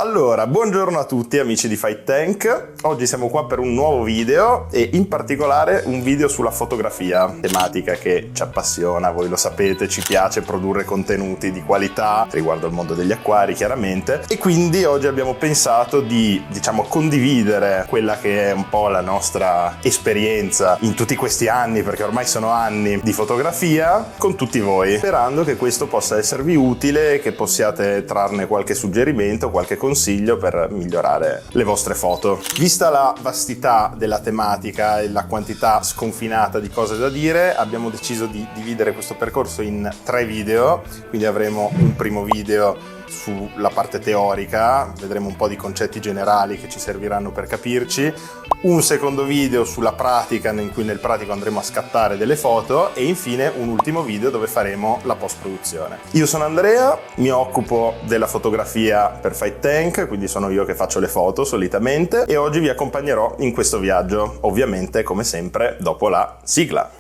Allora, buongiorno a tutti amici di Fight Tank. Oggi siamo qua per un nuovo video e in particolare un video sulla fotografia, tematica che ci appassiona, voi lo sapete, ci piace produrre contenuti di qualità riguardo il mondo degli acquari chiaramente, e quindi oggi abbiamo pensato di, condividere quella che è un po' la nostra esperienza in tutti questi anni, perché ormai sono anni di fotografia, con tutti voi, sperando che questo possa esservi utile, che possiate trarne qualche suggerimento, qualche consiglio per migliorare le vostre foto. Vista la vastità della tematica e la quantità sconfinata di cose da dire, abbiamo deciso di dividere questo percorso in 3 video, quindi avremo un primo video sulla parte teorica, vedremo un po' di concetti generali che ci serviranno per capirci, un secondo video sulla pratica in cui nel pratico andremo a scattare delle foto e infine un ultimo video dove faremo la post-produzione. Io sono Andrea, mi occupo della fotografia per Fight Tank, quindi sono io che faccio le foto solitamente e oggi vi accompagnerò in questo viaggio, ovviamente come sempre dopo la sigla.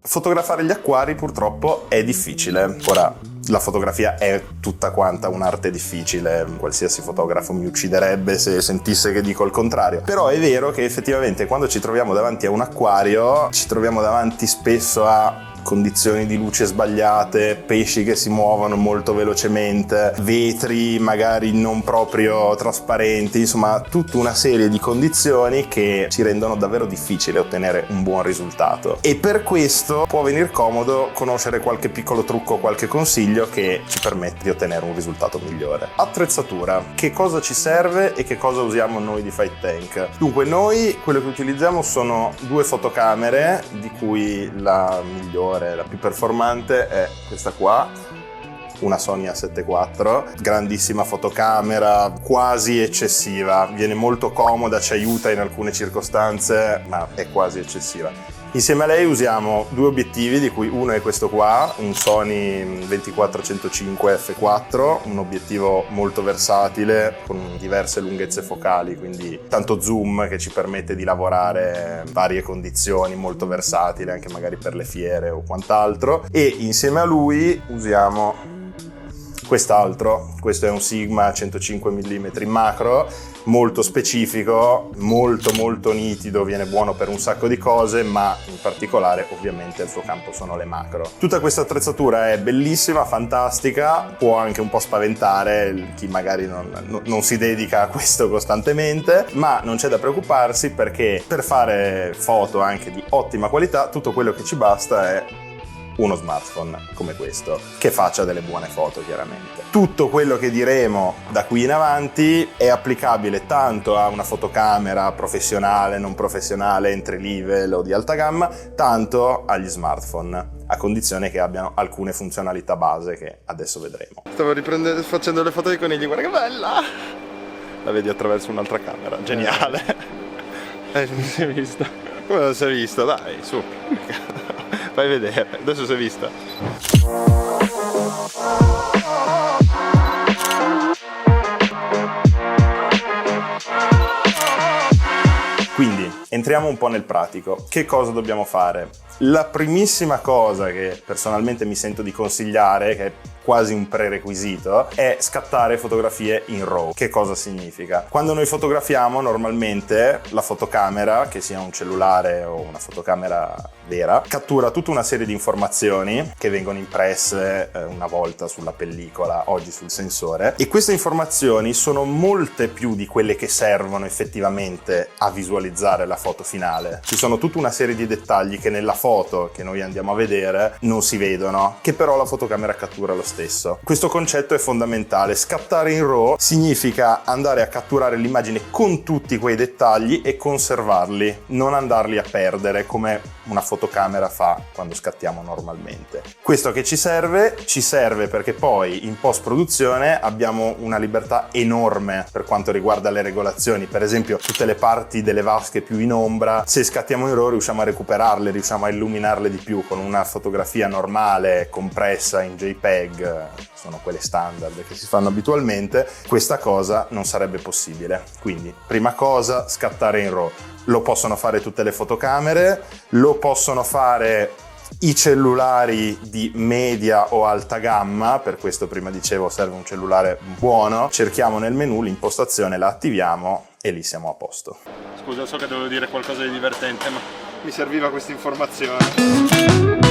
Fotografare gli acquari purtroppo è difficile. Ora, la fotografia è tutta quanta un'arte difficile, qualsiasi fotografo mi ucciderebbe se sentisse che dico il contrario. Però è vero che effettivamente quando ci troviamo davanti a un acquario, ci troviamo davanti spesso a condizioni di luce sbagliate, pesci che si muovono molto velocemente, vetri magari non proprio trasparenti, insomma tutta una serie di condizioni che ci rendono davvero difficile ottenere un buon risultato. E per questo può venir comodo conoscere qualche piccolo trucco, qualche consiglio che ci permette di ottenere un risultato migliore. Attrezzatura. Che cosa ci serve e che cosa usiamo noi di Fight Tank? Dunque, noi quello che utilizziamo sono 2 fotocamere, di cui la migliore, la più performante è questa qua, una Sony A7 IV, grandissima fotocamera, quasi eccessiva, viene molto comoda, ci aiuta in alcune circostanze, ma è quasi eccessiva. Insieme a lei usiamo 2 obiettivi, di cui uno è questo qua, un Sony 24-105 f4, un obiettivo molto versatile con diverse lunghezze focali, quindi tanto zoom che ci permette di lavorare in varie condizioni, molto versatile anche magari per le fiere o quant'altro, e insieme a lui usiamo quest'altro, questo è un Sigma 105 mm macro, molto specifico, molto nitido, viene buono per un sacco di cose, ma in particolare ovviamente il suo campo sono le macro. Tutta questa attrezzatura è bellissima, fantastica, può anche un po' spaventare chi magari non si dedica a questo costantemente, ma non c'è da preoccuparsi perché per fare foto anche di ottima qualità tutto quello che ci basta è uno smartphone come questo, che faccia delle buone foto chiaramente. Tutto quello che diremo da qui in avanti è applicabile tanto a una fotocamera professionale, non professionale, entry level o di alta gamma, tanto agli smartphone, a condizione che abbiano alcune funzionalità base che adesso vedremo. Stavo facendo le foto dei conigli, guarda che bella! La vedi attraverso un'altra camera, geniale! Non si è vista? Come non si è vista? Dai, su! Fai vedere, adesso si è vista. Quindi entriamo un po' nel pratico. Che cosa dobbiamo fare? La primissima cosa che personalmente mi sento di consigliare, che è quasi un prerequisito, è scattare fotografie in RAW. Che cosa significa? Quando noi fotografiamo normalmente la fotocamera, che sia un cellulare o una fotocamera vera, cattura tutta una serie di informazioni che vengono impresse una volta sulla pellicola, oggi sul sensore, e queste informazioni sono molte più di quelle che servono effettivamente a visualizzare la foto finale. Ci sono tutta una serie di dettagli che nella foto che noi andiamo a vedere non si vedono, che però la fotocamera cattura lo stesso. Questo concetto è fondamentale. Scattare in RAW significa andare a catturare l'immagine con tutti quei dettagli e conservarli, non andarli a perdere come una fotocamera fa quando scattiamo normalmente. Questo che ci serve? Ci serve perché poi in post-produzione abbiamo una libertà enorme per quanto riguarda le regolazioni. Per esempio, tutte le parti delle vasche più in ombra, se scattiamo in RAW riusciamo a recuperarle, riusciamo a illuminarle di più. Con una fotografia normale compressa in JPEG JPEG, sono quelle standard che si fanno abitualmente, questa cosa non sarebbe possibile. Quindi, prima cosa, scattare in RAW. Lo possono fare tutte le fotocamere, lo possono fare i cellulari di media o alta gamma, per questo prima dicevo serve un cellulare buono. Cerchiamo nel menu l'impostazione, la attiviamo e lì siamo a posto. Scusa, so che dovevo dire qualcosa di divertente, ma mi serviva questa informazione.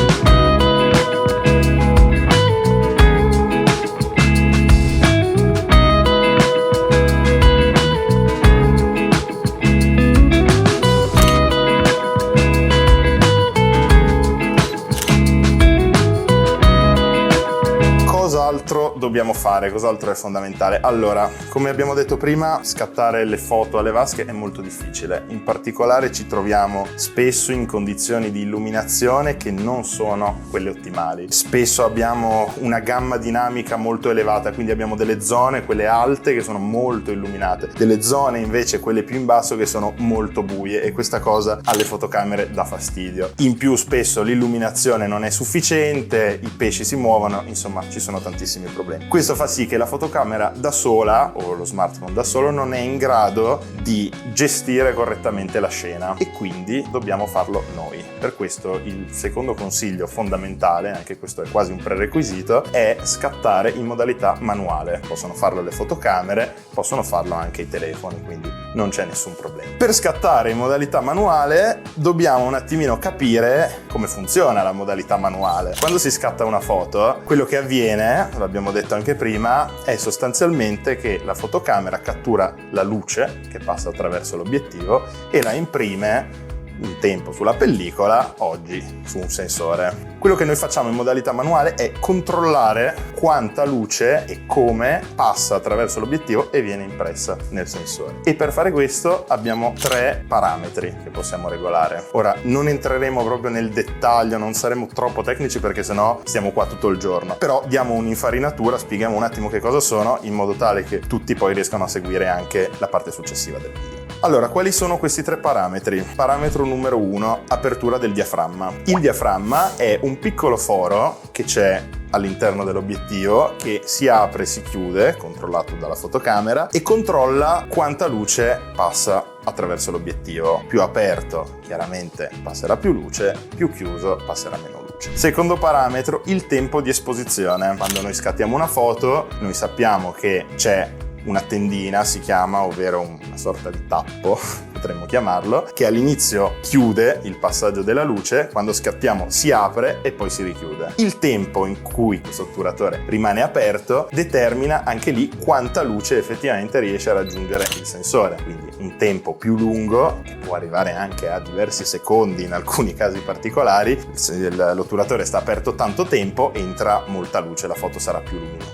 Cos'altro dobbiamo fare? Cos'altro è fondamentale? Allora, come abbiamo detto prima, scattare le foto alle vasche è molto difficile. In particolare ci troviamo spesso in condizioni di illuminazione che non sono quelle ottimali. Spesso abbiamo una gamma dinamica molto elevata, quindi abbiamo delle zone, quelle alte, che sono molto illuminate, delle zone invece, quelle più in basso, che sono molto buie, e questa cosa alle fotocamere dà fastidio. In più spesso l'illuminazione non è sufficiente, i pesci si muovono, insomma ci sono tantissimi problemi. Questo fa sì che la fotocamera da sola o lo smartphone da solo non è in grado di gestire correttamente la scena, e quindi dobbiamo farlo noi. Per questo il secondo consiglio fondamentale, anche questo è quasi un prerequisito, è scattare in modalità manuale. Possono farlo le fotocamere, possono farlo anche i telefoni, quindi non c'è nessun problema. Per scattare in modalità manuale dobbiamo un attimino capire come funziona la modalità manuale. Quando si scatta una foto, quello che avviene, l'abbiamo detto anche prima, è sostanzialmente che la fotocamera cattura la luce che passa attraverso l'obiettivo e la imprime un tempo sulla pellicola, oggi su un sensore. Quello che noi facciamo in modalità manuale è controllare quanta luce e come passa attraverso l'obiettivo e viene impressa nel sensore. E per fare questo abbiamo 3 parametri che possiamo regolare. Ora, non entreremo proprio nel dettaglio, non saremo troppo tecnici perché sennò stiamo qua tutto il giorno, però diamo un'infarinatura, spieghiamo un attimo che cosa sono, in modo tale che tutti poi riescano a seguire anche la parte successiva del video. Allora, quali sono questi 3 parametri? Parametro numero 1, apertura del diaframma. Il diaframma è un piccolo foro che c'è all'interno dell'obiettivo, che si apre e si chiude, controllato dalla fotocamera, e controlla quanta luce passa attraverso l'obiettivo. Più aperto, chiaramente passerà più luce, più chiuso passerà meno luce. Secondo parametro, il tempo di esposizione. Quando noi scattiamo una foto, noi sappiamo che c'è una tendina, si chiama, ovvero una sorta di tappo, potremmo chiamarlo, che all'inizio chiude il passaggio della luce, quando scattiamo si apre e poi si richiude. Il tempo in cui questo otturatore rimane aperto determina anche lì quanta luce effettivamente riesce a raggiungere il sensore, quindi un tempo più lungo, che può arrivare anche a diversi secondi in alcuni casi particolari. Se l'otturatore sta aperto tanto tempo, entra molta luce, la foto sarà più luminosa.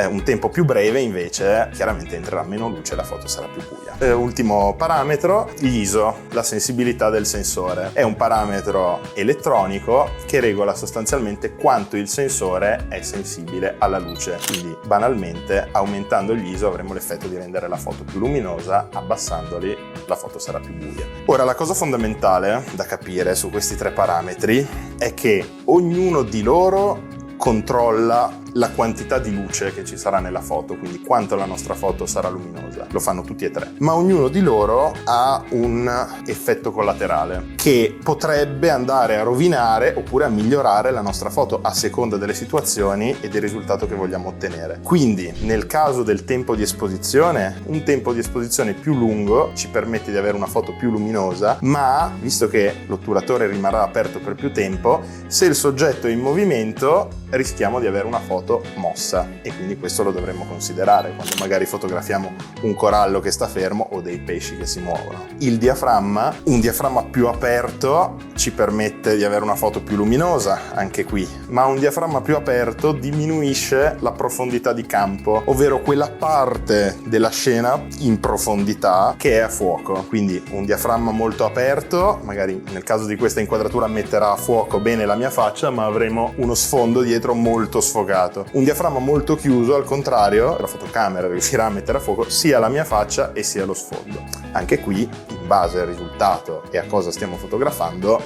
Un tempo più breve invece, chiaramente entrerà meno luce, la foto sarà più buia. Ultimo parametro, l'ISO, la sensibilità del sensore. È un parametro elettronico che regola sostanzialmente quanto il sensore è sensibile alla luce. Quindi banalmente, aumentando l'ISO avremo l'effetto di rendere la foto più luminosa, abbassandoli la foto sarà più buia. Ora, la cosa fondamentale da capire su questi 3 parametri è che ognuno di loro controlla la quantità di luce che ci sarà nella foto, quindi quanto la nostra foto sarà luminosa. Lo fanno tutti e 3, ma ognuno di loro ha un effetto collaterale che potrebbe andare a rovinare oppure a migliorare la nostra foto a seconda delle situazioni e del risultato che vogliamo ottenere. Quindi nel caso del tempo di esposizione, un tempo di esposizione più lungo ci permette di avere una foto più luminosa, ma visto che l'otturatore rimarrà aperto per più tempo, se il soggetto è in movimento rischiamo di avere una foto mossa, e quindi questo lo dovremmo considerare quando magari fotografiamo un corallo che sta fermo o dei pesci che si muovono. Il diaframma, un diaframma più aperto ci permette di avere una foto più luminosa, anche qui, ma un diaframma più aperto diminuisce la profondità di campo, ovvero quella parte della scena in profondità che è a fuoco. Quindi un diaframma molto aperto, magari nel caso di questa inquadratura metterà a fuoco bene la mia faccia, ma avremo uno sfondo dietro molto sfogato. Un diaframma molto chiuso, al contrario, la fotocamera riuscirà a mettere a fuoco sia la mia faccia e sia lo sfondo. Anche qui, in base al risultato e a cosa stiamo fotografando,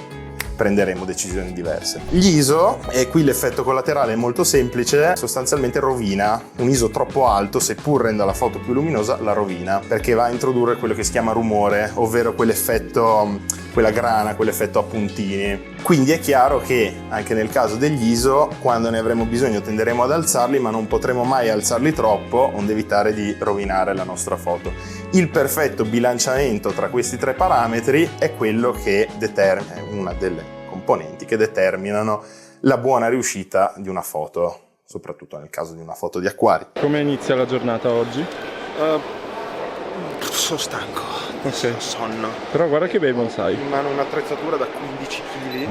prenderemo decisioni diverse. Gli ISO, e qui l'effetto collaterale è molto semplice, sostanzialmente rovina un ISO troppo alto, seppur renda la foto più luminosa, la rovina, perché va a introdurre quello che si chiama rumore, ovvero quell'effetto, quella grana, quell'effetto a puntini. Quindi è chiaro che anche nel caso degli ISO, quando ne avremo bisogno tenderemo ad alzarli, ma non potremo mai alzarli troppo, onde evitare di rovinare la nostra foto. Il perfetto bilanciamento tra questi tre parametri è quello che determina, una delle componenti che determinano la buona riuscita di una foto, soprattutto nel caso di una foto di acquario. Come inizia la giornata oggi? Sono stanco, Ok. sonno. Però guarda che bei bonsai. In mano un'attrezzatura da 15 kg.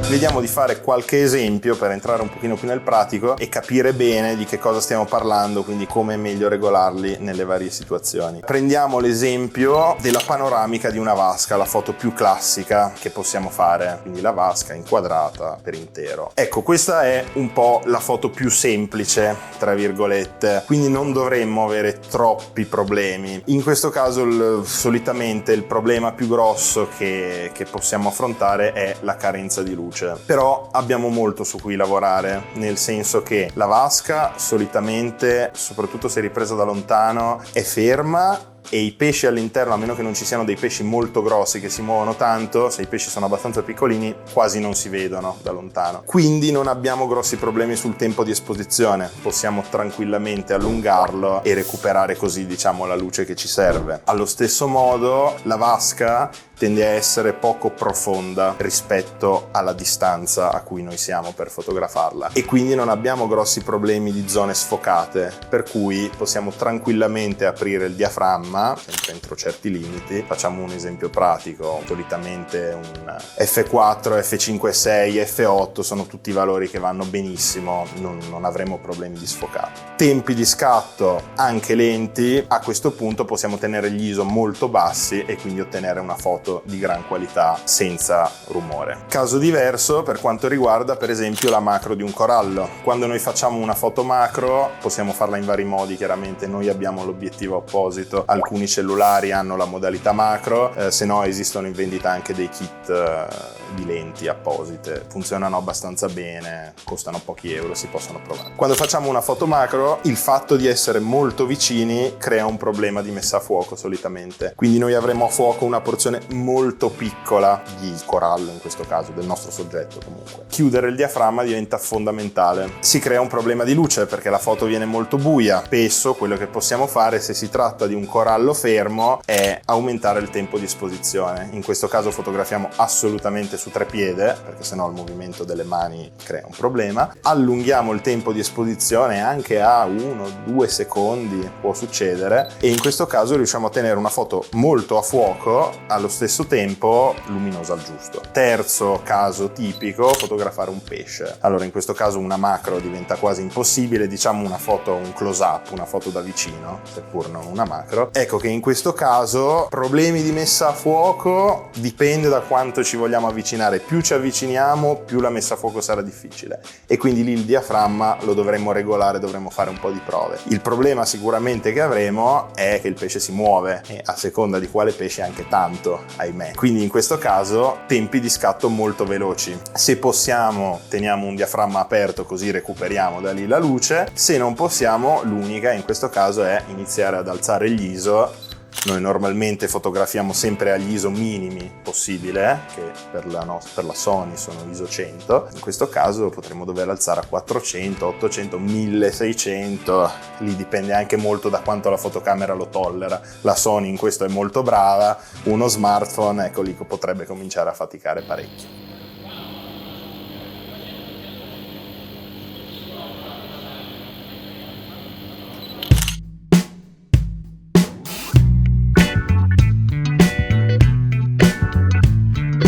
Vediamo di fare qualche esempio per entrare un pochino più nel pratico e capire bene di che cosa stiamo parlando, quindi come è meglio regolarli nelle varie situazioni. Prendiamo l'esempio della panoramica di una vasca, la foto più classica che possiamo fare, quindi la vasca inquadrata per intero. Ecco, questa è un po' la foto più semplice, tra virgolette, quindi non dovremmo avere troppi problemi. In questo caso solitamente il problema più grosso che possiamo affrontare è la carenza di luce. Però abbiamo molto su cui lavorare, nel senso che la vasca solitamente, soprattutto se ripresa da lontano, è ferma e i pesci all'interno, a meno che non ci siano dei pesci molto grossi che si muovono tanto, se i pesci sono abbastanza piccolini quasi non si vedono da lontano. Quindi non abbiamo grossi problemi sul tempo di esposizione, possiamo tranquillamente allungarlo e recuperare così, diciamo, la luce che ci serve. Allo stesso modo la vasca tende a essere poco profonda rispetto alla distanza a cui noi siamo per fotografarla e quindi non abbiamo grossi problemi di zone sfocate, per cui possiamo tranquillamente aprire il diaframma, sempre entro certi limiti. Facciamo un esempio pratico: solitamente un f4, f5.6, f8 sono tutti valori che vanno benissimo, non avremo problemi di sfocato. Tempi di scatto anche lenti, a questo punto possiamo tenere gli ISO molto bassi e quindi ottenere una foto di gran qualità senza rumore. Caso diverso per quanto riguarda per esempio la macro di un corallo. Quando noi facciamo una foto macro possiamo farla in vari modi, chiaramente noi abbiamo l'obiettivo apposito, alcuni cellulari hanno la modalità macro, se no esistono in vendita anche dei kit di lenti apposite, funzionano abbastanza bene, costano pochi euro, si possono provare. Quando facciamo una foto macro il fatto di essere molto vicini crea un problema di messa a fuoco solitamente, quindi noi avremo a fuoco una porzione molto piccola di corallo, in questo caso del nostro soggetto. Comunque chiudere il diaframma diventa fondamentale. Si crea un problema di luce perché la foto viene molto buia. Spesso quello che possiamo fare, se si tratta di un corallo fermo, è aumentare il tempo di esposizione. In questo caso fotografiamo assolutamente su treppiede, perché sennò il movimento delle mani crea un problema. Allunghiamo il tempo di esposizione anche a 1-2 secondi, può succedere, e in questo caso riusciamo a tenere una foto molto a fuoco, allo stesso tempo luminosa al giusto. Terzo caso tipico, fotografare un pesce. Allora in questo caso una macro diventa quasi impossibile, diciamo una foto, un close up, una foto da vicino, seppur non una macro. Ecco che in questo caso problemi di messa a fuoco dipende da quanto ci vogliamo avvicinare. Più ci avviciniamo, più la messa a fuoco sarà difficile e quindi lì il diaframma lo dovremmo regolare, dovremmo fare un po' di prove. Il problema sicuramente che avremo è che il pesce si muove e a seconda di quale pesce anche tanto, ahimè. Quindi in questo caso tempi di scatto molto veloci. Se possiamo teniamo un diaframma aperto così recuperiamo da lì la luce, se non possiamo l'unica in questo caso è iniziare ad alzare gli ISO. Noi normalmente fotografiamo sempre agli ISO minimi possibile, che per la Sony sono ISO 100. In questo caso potremmo dover alzare a 400, 800, 1600, lì dipende anche molto da quanto la fotocamera lo tollera. La Sony in questo è molto brava, uno smartphone, ecco lì potrebbe cominciare a faticare parecchio.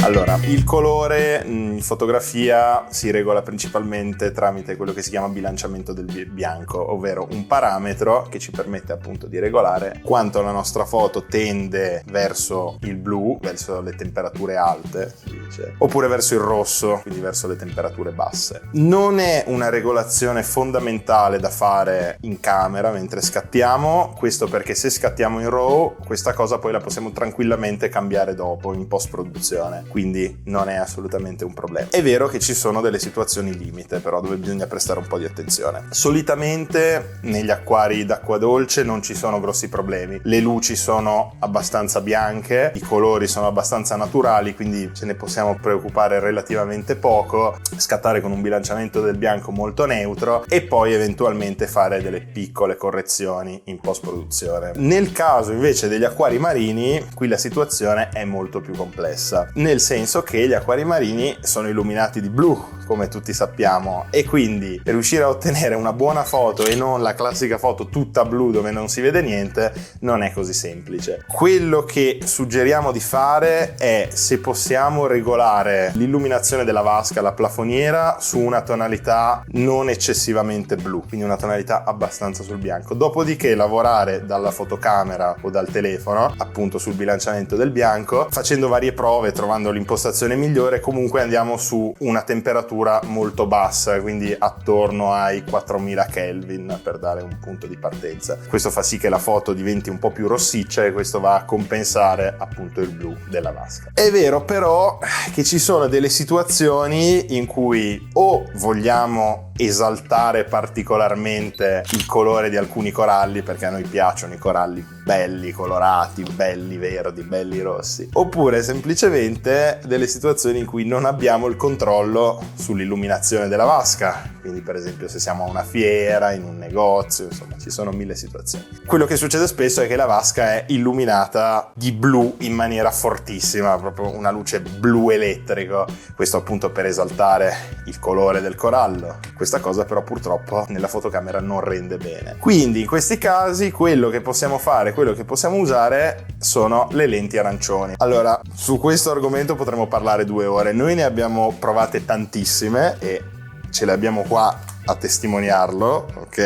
Allora, il colore in fotografia si regola principalmente tramite quello che si chiama bilanciamento del bianco, ovvero un parametro che ci permette appunto di regolare quanto la nostra foto tende verso il blu, verso le temperature alte, si dice, oppure verso il rosso, quindi verso le temperature basse. Non è una regolazione fondamentale da fare in camera mentre scattiamo, questo perché se scattiamo in RAW questa cosa poi la possiamo tranquillamente cambiare dopo in post-produzione, quindi non è assolutamente un problema. È vero che ci sono delle situazioni limite però dove bisogna prestare un po' di attenzione. Solitamente negli acquari d'acqua dolce non ci sono grossi problemi, le luci sono abbastanza bianche, i colori sono abbastanza naturali, quindi ce ne possiamo preoccupare relativamente poco, scattare con un bilanciamento del bianco molto neutro e poi eventualmente fare delle piccole correzioni in post-produzione. Nel caso invece degli acquari marini, qui la situazione è molto più complessa, nel senso che gli acquari marini sono illuminati di blu, come tutti sappiamo, e quindi riuscire a ottenere una buona foto e non la classica foto tutta blu dove non si vede niente non è così semplice. Quello che suggeriamo di fare è, se possiamo, regolare l'illuminazione della vasca, la plafoniera, su una tonalità non eccessivamente blu, quindi una tonalità abbastanza sul bianco. Dopodiché lavorare dalla fotocamera o dal telefono appunto sul bilanciamento del bianco, facendo varie prove, trovando l'impostazione migliore. Comunque andiamo su una temperatura molto bassa, quindi attorno ai 4000 Kelvin per dare un punto di partenza. Questo fa sì che la foto diventi un po' più rossiccia e questo va a compensare appunto il blu della vasca. È vero però che ci sono delle situazioni in cui o vogliamo esaltare particolarmente il colore di alcuni coralli, perché a noi piacciono i coralli belli colorati, belli verdi, belli rossi, oppure semplicemente delle situazioni in cui non abbiamo il controllo sull'illuminazione della vasca, quindi per esempio se siamo a una fiera, in un negozio, insomma ci sono mille situazioni. Quello che succede spesso è che la vasca è illuminata di blu in maniera fortissima, proprio una luce blu elettrico, questo appunto per esaltare il colore del corallo. Questa cosa però purtroppo nella fotocamera non rende bene. Quindi in questi casi quello che possiamo fare, quello che possiamo usare sono le lenti arancioni. Allora, su questo argomento potremmo parlare 2 ore. Noi ne abbiamo provate tantissime e ce le abbiamo qua a testimoniarlo, ok?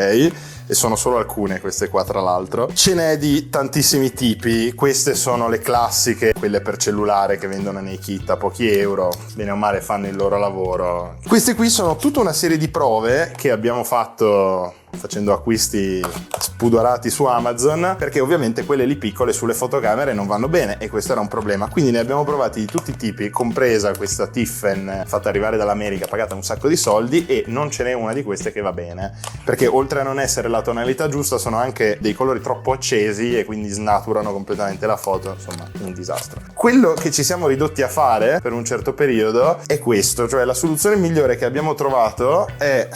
E sono solo alcune queste qua, tra l'altro. Ce n'è di tantissimi tipi. Queste sono le classiche, quelle per cellulare che vendono nei kit a pochi euro, bene o male fanno il loro lavoro. Queste qui sono tutta una serie di prove che abbiamo fatto facendo acquisti spudorati su Amazon, perché ovviamente quelle lì piccole sulle fotocamere non vanno bene e questo era un problema, quindi ne abbiamo provati di tutti i tipi, compresa questa Tiffen fatta arrivare dall'America, pagata un sacco di soldi, e non ce n'è una di queste che va bene, perché oltre a non essere la tonalità giusta sono anche dei colori troppo accesi e quindi snaturano completamente la foto, insomma un disastro. Quello che ci siamo ridotti a fare per un certo periodo è questo, cioè la soluzione migliore che abbiamo trovato è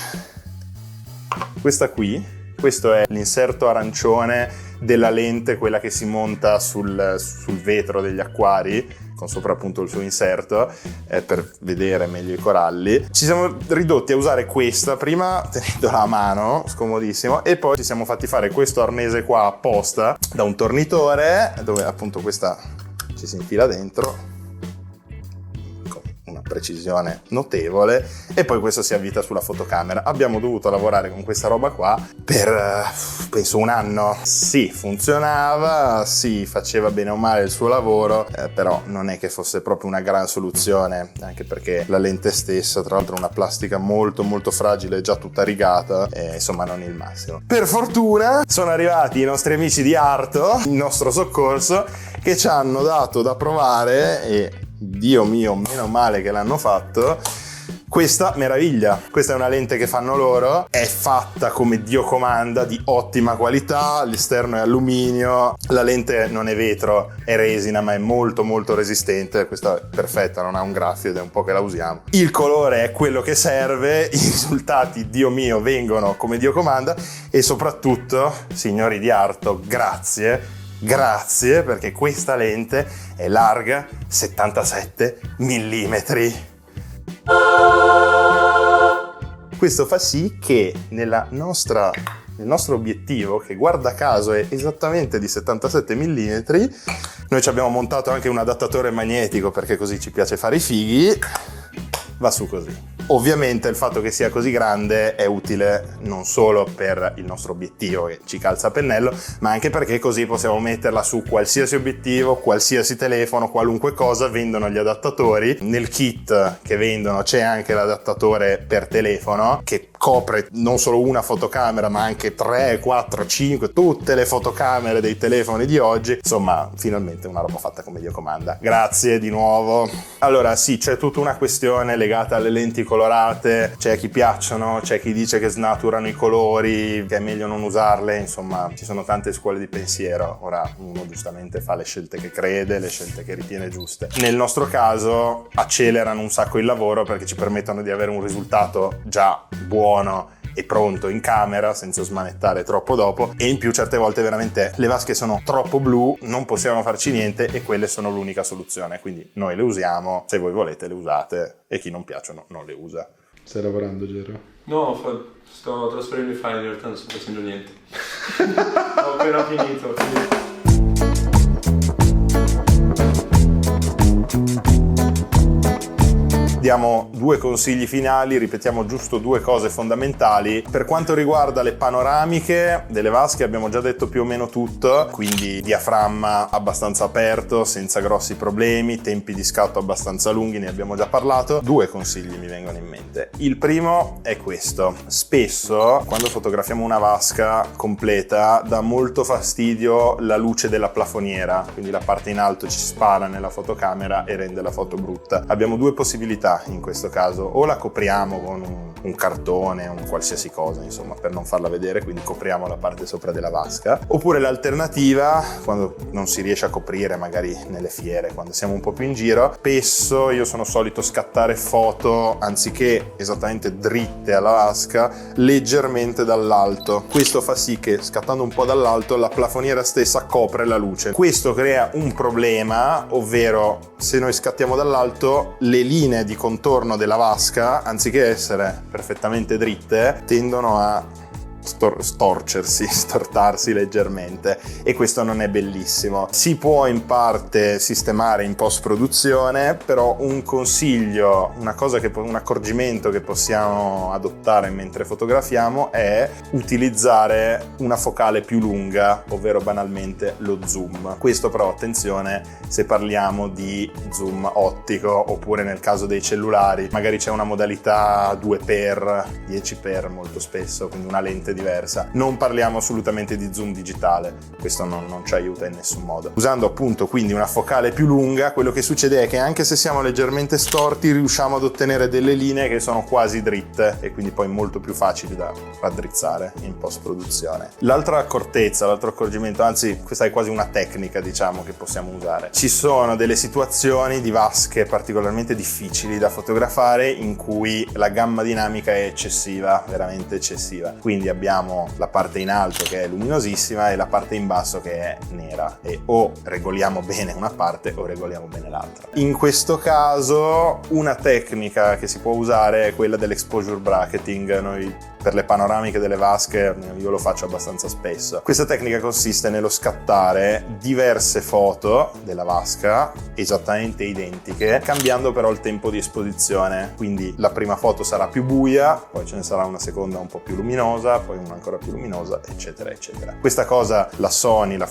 questa qui. Questo è l'inserto arancione della lente, quella che si monta sul vetro degli acquari, con sopra appunto il suo inserto, per vedere meglio i coralli. Ci siamo ridotti a usare questa, prima tenendola a mano, scomodissimo, e poi ci siamo fatti fare questo arnese qua apposta da un tornitore, dove appunto questa ci si infila dentro, precisione notevole, e poi questo si avvita sulla fotocamera. Abbiamo dovuto lavorare con questa roba qua per penso 1 anno. Sì, funzionava, sì, faceva bene o male il suo lavoro, però non è che fosse proprio una gran soluzione, anche perché la lente stessa, tra l'altro una plastica molto molto fragile, già tutta rigata, insomma non il massimo. Per fortuna sono arrivati i nostri amici di Arto in nostro soccorso, che ci hanno dato da provare, e Dio mio, meno male che l'hanno fatto, questa meraviglia. Questa è una lente che fanno loro, è fatta come Dio comanda, di ottima qualità, l'esterno è alluminio, la lente non è vetro, è resina, ma è molto molto resistente. Questa è perfetta, non ha un graffio ed è un po' che la usiamo. Il colore è quello che serve, i risultati, Dio mio, vengono come Dio comanda, e soprattutto, signori di Arto, grazie, perché questa lente è larga 77 mm. Questo fa sì che nel nostro obiettivo, che guarda caso è esattamente di 77 mm, noi ci abbiamo montato anche un adattatore magnetico, perché così ci piace fare i fighi. va su così. Ovviamente il fatto che sia così grande è utile non solo per il nostro obiettivo che ci calza a pennello, ma anche perché così possiamo metterla su qualsiasi obiettivo, qualsiasi telefono, qualunque cosa. Vendono gli adattatori. Nel kit che vendono c'è anche l'adattatore per telefono che copre non solo una fotocamera ma anche 3, 4, 5, tutte le fotocamere dei telefoni di oggi. Insomma, finalmente una roba fatta come Dio comanda. Grazie di nuovo. Allora sì, c'è tutta una questione legata alle lenti colorate, c'è a chi piacciono, c'è chi dice che snaturano i colori, che è meglio non usarle, insomma ci sono tante scuole di pensiero. Ora uno giustamente fa le scelte che crede, le scelte che ritiene giuste. Nel nostro caso accelerano un sacco il lavoro perché ci permettono di avere un risultato già buono e pronto in camera senza smanettare troppo dopo, e in più certe volte veramente le vasche sono troppo blu, non possiamo farci niente e quelle sono l'unica soluzione, quindi noi le usiamo, se voi volete le usate e chi non piacciono non le usa. Stai lavorando, Gero? No, sto trasferendo i file, in realtà non sto facendo niente. Ho appena finito. Diamo due consigli finali, ripetiamo giusto due cose fondamentali. Per quanto riguarda le panoramiche delle vasche abbiamo già detto più o meno tutto, quindi diaframma abbastanza aperto, senza grossi problemi, tempi di scatto abbastanza lunghi, ne abbiamo già parlato. Due consigli mi vengono in mente. Il primo è questo: spesso quando fotografiamo una vasca completa dà molto fastidio la luce della plafoniera, quindi la parte in alto ci spara nella fotocamera e rende la foto brutta. Abbiamo due possibilità in questo caso: o la copriamo con un cartone, un qualsiasi cosa, insomma, per non farla vedere, quindi copriamo la parte sopra della vasca, oppure l'alternativa, quando non si riesce a coprire, magari nelle fiere, quando siamo un po' più in giro, spesso io sono solito scattare foto anziché esattamente dritte alla vasca, leggermente dall'alto. Questo fa sì che scattando un po' dall'alto la plafoniera stessa copre la luce. Questo crea un problema, ovvero se noi scattiamo dall'alto le linee di contorno della vasca, anziché essere perfettamente dritte, tendono a stortarsi leggermente, e questo non è bellissimo. Si può in parte sistemare in post produzione, però un consiglio, un accorgimento che possiamo adottare mentre fotografiamo è utilizzare una focale più lunga, ovvero banalmente lo zoom. Questo però attenzione se parliamo di zoom ottico, oppure nel caso dei cellulari magari c'è una modalità 2x, 10x molto spesso, quindi una lente diversa. Non parliamo assolutamente di zoom digitale, questo non ci aiuta in nessun modo. Usando appunto quindi una focale più lunga, quello che succede è che anche se siamo leggermente storti riusciamo ad ottenere delle linee che sono quasi dritte e quindi poi molto più facili da raddrizzare in post produzione. L'altra accortezza, l'altro accorgimento, anzi questa è quasi una tecnica, diciamo, che possiamo usare. Ci sono delle situazioni di vasche particolarmente difficili da fotografare in cui la gamma dinamica è eccessiva, veramente eccessiva, quindi abbiamo la parte in alto che è luminosissima e la parte in basso che è nera, e o regoliamo bene una parte o regoliamo bene l'altra. In questo caso una tecnica che si può usare è quella dell'exposure bracketing. Noi per le panoramiche delle vasche io lo faccio abbastanza spesso. Questa tecnica consiste nello scattare diverse foto della vasca esattamente identiche, cambiando però il tempo di esposizione. Quindi la prima foto sarà più buia, poi ce ne sarà una seconda un po' più luminosa, poi una ancora più luminosa, eccetera eccetera. Questa cosa la Sony, la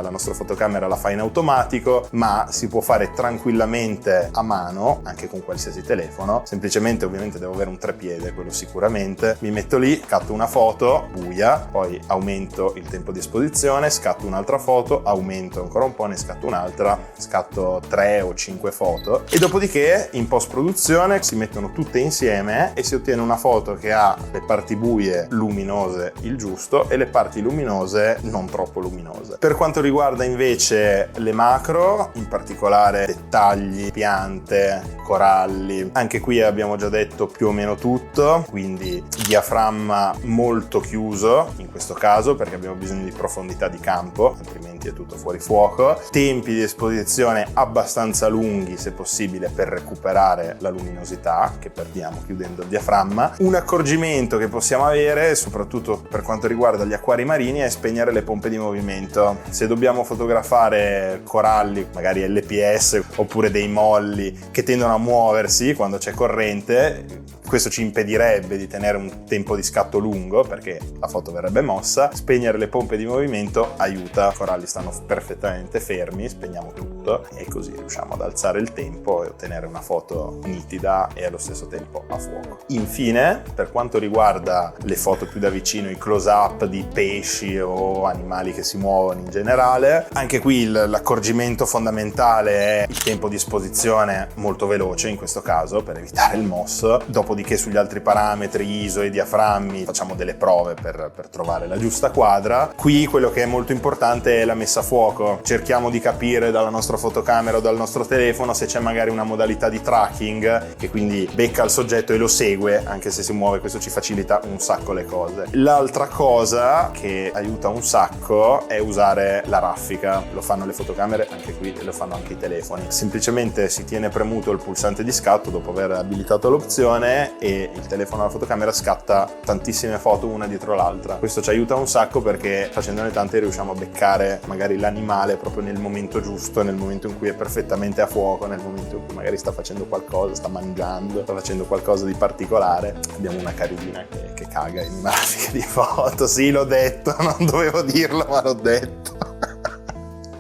nostra fotocamera la fa in automatico, ma si può fare tranquillamente a mano anche con qualsiasi telefono. Semplicemente, ovviamente devo avere un trepiede, quello sicuramente. Mi metto lì, scatto una foto buia, poi aumento il tempo di esposizione, scatto un'altra foto, aumento ancora un po', ne scatto un'altra, scatto 3 o 5 foto, e dopodiché in post produzione si mettono tutte insieme e si ottiene una foto che ha le parti buie luminose il giusto e le parti luminose non troppo luminose. Per quanto riguarda invece le macro, in particolare dettagli, piante, coralli, anche qui abbiamo già detto più o meno tutto, quindi diaframma molto chiuso in questo caso perché abbiamo bisogno di profondità di campo, altrimenti è tutto fuori fuoco. Tempi di esposizione abbastanza lunghi se possibile per recuperare la luminosità che perdiamo chiudendo il diaframma. Un accorgimento che possiamo avere soprattutto per quanto riguarda gli acquari marini, è spegnere le pompe di movimento. Se dobbiamo fotografare coralli, magari LPS, oppure dei molli che tendono a muoversi quando c'è corrente, questo ci impedirebbe di tenere un tempo di scatto lungo perché la foto verrebbe mossa. Spegnere le pompe di movimento aiuta, i coralli stanno perfettamente fermi, spegniamo tutto e così riusciamo ad alzare il tempo e ottenere una foto nitida e allo stesso tempo a fuoco. Infine, per quanto riguarda le foto più da vicino, i close-up di pesci o animali che si muovono in generale, anche qui l'accorgimento fondamentale è il tempo di esposizione molto veloce in questo caso per evitare il mosso. Dopodiché sugli altri parametri, ISO e diaframmi, facciamo delle prove per trovare la giusta quadra. Qui quello che è molto importante è la messa a fuoco. Cerchiamo di capire dalla nostra fotocamera o dal nostro telefono se c'è magari una modalità di tracking che quindi becca il soggetto e lo segue anche se si muove. Questo ci facilita un sacco le cose. L'altra cosa che aiuta un sacco è usare la raffica. Lo fanno le fotocamere anche qui e lo fanno anche i telefoni. Semplicemente si tiene premuto il pulsante di scatto dopo aver abilitato l'opzione e il telefono alla fotocamera scatta tantissime foto una dietro l'altra. Questo ci aiuta un sacco perché facendone tante riusciamo a beccare magari l'animale proprio nel momento giusto, nel momento in cui è perfettamente a fuoco, nel momento in cui magari sta facendo qualcosa, sta mangiando, sta facendo qualcosa di particolare. Abbiamo una carina che caga in una raffica di foto. Sì, l'ho detto, non dovevo dirlo, ma l'ho detto.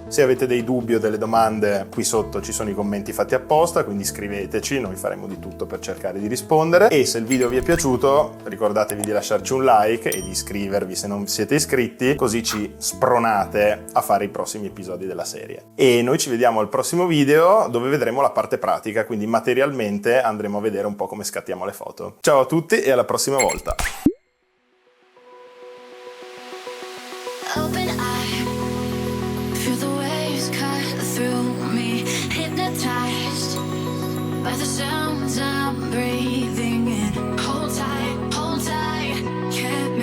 Se avete dei dubbi o delle domande, qui sotto ci sono i commenti fatti apposta, quindi scriveteci, noi faremo di tutto per cercare di rispondere. E se il video vi è piaciuto, ricordatevi di lasciarci un like e di iscrivervi se non siete iscritti, così ci spronate a fare i prossimi episodi della serie. E noi ci vediamo al prossimo video dove vedremo la parte pratica, quindi materialmente andremo a vedere un po' come scattiamo le foto. Ciao a tutti e alla prossima volta! Open eye, feel the waves cut through me, hypnotized by the sounds I'm breathing in. Hold tight, can't